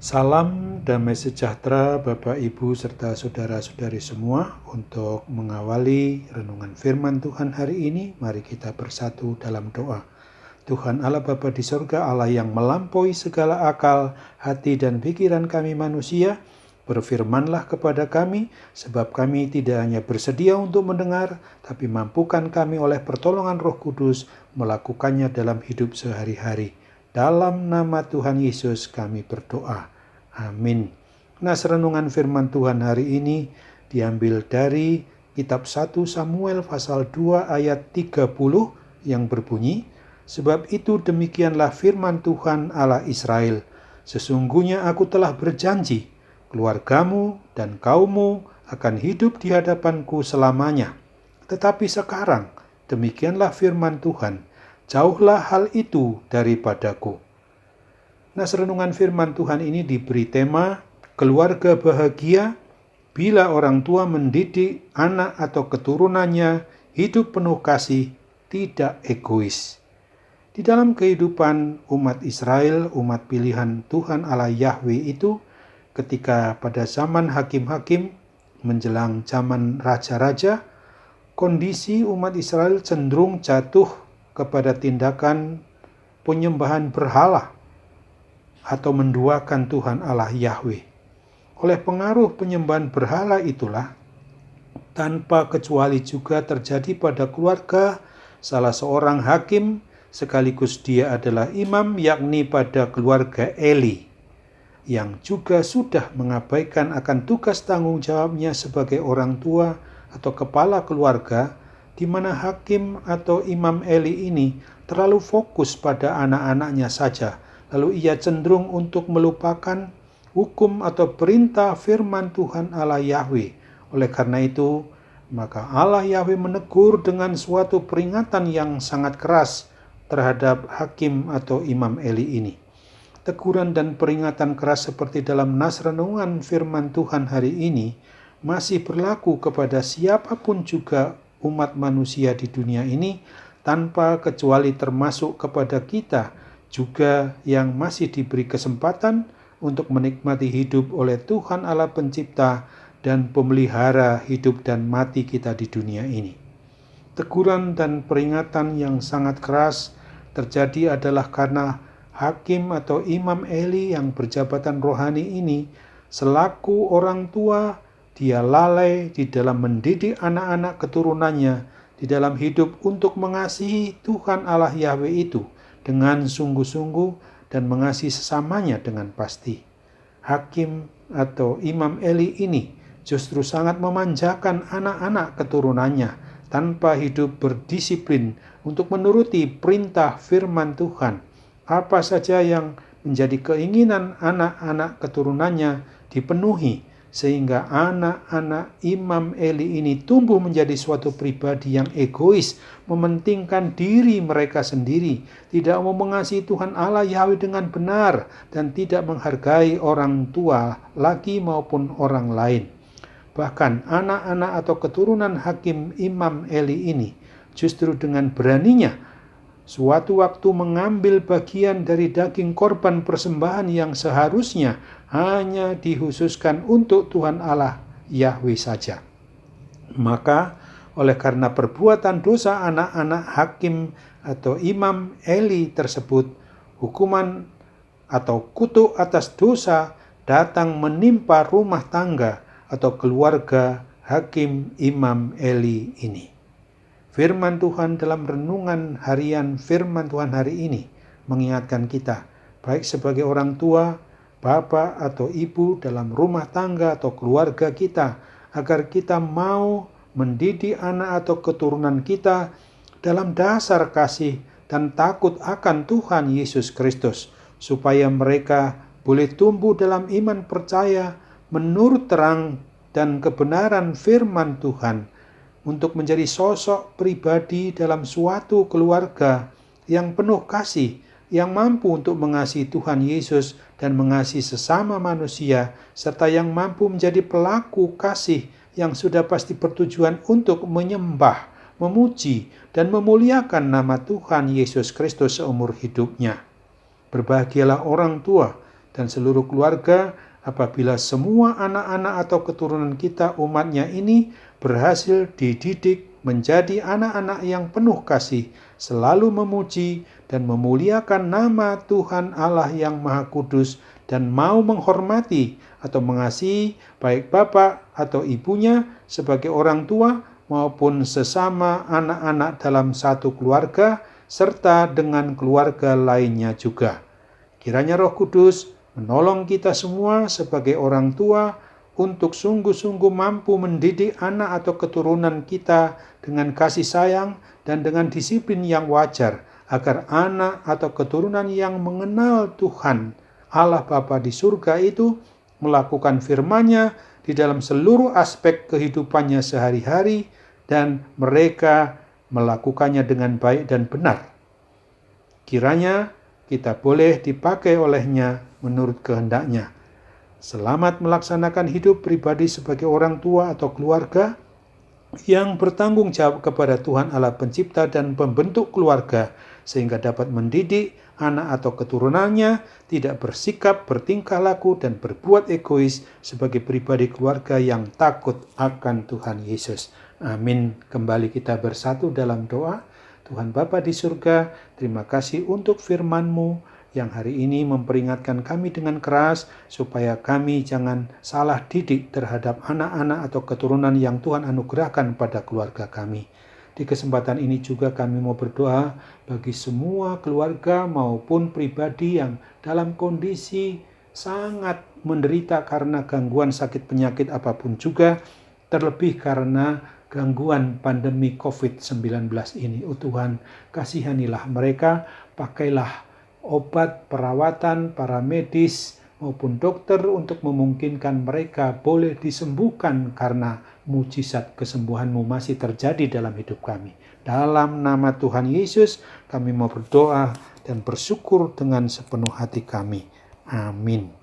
Salam damai sejahtera Bapak, Ibu, serta saudara-saudari semua. Untuk mengawali renungan firman Tuhan hari ini, mari kita bersatu dalam doa. Tuhan Allah Bapa di sorga, Allah yang melampaui segala akal, hati dan pikiran kami manusia, berfirmanlah kepada kami, sebab kami tidak hanya bersedia untuk mendengar, tapi mampukan kami oleh pertolongan Roh Kudus melakukannya dalam hidup sehari-hari. Dalam nama Tuhan Yesus kami berdoa. Amin. Nah, renungan firman Tuhan hari ini diambil dari kitab 1 Samuel pasal 2 ayat 30 yang berbunyi, "Sebab itu demikianlah firman Tuhan Allah Israel, sesungguhnya aku telah berjanji, keluargamu dan kaummu akan hidup di hadapanku selamanya. Tetapi sekarang demikianlah firman Tuhan, jauhlah hal itu daripadaku." Nah, renungan firman Tuhan ini diberi tema keluarga bahagia bila orang tua mendidik anak atau keturunannya hidup penuh kasih, tidak egois. Di dalam kehidupan umat Israel, umat pilihan Tuhan Allah Yahweh itu, ketika pada zaman hakim-hakim menjelang zaman raja-raja, kondisi umat Israel cenderung jatuh kepada tindakan penyembahan berhala atau menduakan Tuhan Allah Yahweh. Oleh pengaruh penyembahan berhala itulah, tanpa kecuali juga terjadi pada keluarga salah seorang hakim, sekaligus dia adalah imam, yakni pada keluarga Eli, yang juga sudah mengabaikan akan tugas tanggung jawabnya sebagai orang tua atau kepala keluarga, di mana hakim atau imam Eli ini terlalu fokus pada anak-anaknya saja. Lalu ia cenderung untuk melupakan hukum atau perintah firman Tuhan Allah Yahweh. Oleh karena itu, maka Allah Yahweh menegur dengan suatu peringatan yang sangat keras terhadap hakim atau imam Eli ini. Teguran dan peringatan keras seperti dalam nas renungan firman Tuhan hari ini masih berlaku kepada siapapun juga umat manusia di dunia ini, tanpa kecuali termasuk kepada kita juga yang masih diberi kesempatan untuk menikmati hidup oleh Tuhan Allah Pencipta dan Pemelihara hidup dan mati kita di dunia ini. Teguran dan peringatan yang sangat keras terjadi adalah karena hakim atau imam Eli yang berjabatan rohani ini, selaku orang tua, dia lalai di dalam mendidik anak-anak keturunannya di dalam hidup untuk mengasihi Tuhan Allah Yahweh itu dengan sungguh-sungguh dan mengasihi sesamanya dengan pasti. Hakim atau imam Eli ini justru sangat memanjakan anak-anak keturunannya tanpa hidup berdisiplin untuk menuruti perintah firman Tuhan. Apa saja yang menjadi keinginan anak-anak keturunannya dipenuhi, sehingga anak-anak imam Eli ini tumbuh menjadi suatu pribadi yang egois, mementingkan diri mereka sendiri, tidak mau mengasihi Tuhan Allah Yahweh dengan benar, dan tidak menghargai orang tua laki maupun orang lain. Bahkan anak-anak atau keturunan hakim imam Eli ini justru dengan beraninya suatu waktu mengambil bagian dari daging korban persembahan yang seharusnya hanya dikhususkan untuk Tuhan Allah Yahweh saja. Maka oleh karena perbuatan dosa anak-anak hakim atau imam Eli tersebut, hukuman atau kutuk atas dosa datang menimpa rumah tangga atau keluarga hakim imam Eli ini. Firman Tuhan dalam renungan harian firman Tuhan hari ini mengingatkan kita, baik sebagai orang tua, bapak atau ibu dalam rumah tangga atau keluarga kita, agar kita mau mendidik anak atau keturunan kita dalam dasar kasih dan takut akan Tuhan Yesus Kristus, supaya mereka boleh tumbuh dalam iman percaya menurut terang dan kebenaran firman Tuhan, untuk menjadi sosok pribadi dalam suatu keluarga yang penuh kasih, yang mampu untuk mengasihi Tuhan Yesus dan mengasihi sesama manusia, serta yang mampu menjadi pelaku kasih yang sudah pasti bertujuan untuk menyembah, memuji, dan memuliakan nama Tuhan Yesus Kristus seumur hidupnya. Berbahagialah orang tua dan seluruh keluarga apabila semua anak-anak atau keturunan kita umatnya ini berhasil dididik menjadi anak-anak yang penuh kasih, selalu memuji dan memuliakan nama Tuhan Allah yang Maha Kudus dan mau menghormati atau mengasihi baik bapak atau ibunya sebagai orang tua maupun sesama anak-anak dalam satu keluarga serta dengan keluarga lainnya juga. Kiranya Roh Kudus menolong kita semua sebagai orang tua untuk sungguh-sungguh mampu mendidik anak atau keturunan kita dengan kasih sayang dan dengan disiplin yang wajar, agar anak atau keturunan yang mengenal Tuhan Allah Bapa di surga itu melakukan firman-Nya di dalam seluruh aspek kehidupannya sehari-hari dan mereka melakukannya dengan baik dan benar. Kiranya kita boleh dipakai olehnya menurut kehendak-Nya. Selamat melaksanakan hidup pribadi sebagai orang tua atau keluarga yang bertanggung jawab kepada Tuhan Allah Pencipta dan pembentuk keluarga, sehingga dapat mendidik anak atau keturunannya tidak bersikap, bertingkah laku, dan berbuat egois sebagai pribadi keluarga yang takut akan Tuhan Yesus. Amin. Kembali kita bersatu dalam doa. Tuhan Bapa di surga, terima kasih untuk firman-Mu yang hari ini memperingatkan kami dengan keras supaya kami jangan salah didik terhadap anak-anak atau keturunan yang Tuhan anugerahkan pada keluarga kami. Di kesempatan ini juga kami mau berdoa bagi semua keluarga maupun pribadi yang dalam kondisi sangat menderita karena gangguan sakit penyakit apapun juga, terlebih karena gangguan pandemi COVID-19 ini. Oh Tuhan, kasihanilah mereka, pakailah obat, perawatan, para medis maupun dokter untuk memungkinkan mereka boleh disembuhkan karena mujizat kesembuhan-Mu masih terjadi dalam hidup kami. Dalam nama Tuhan Yesus kami mau berdoa dan bersyukur dengan sepenuh hati kami. Amin.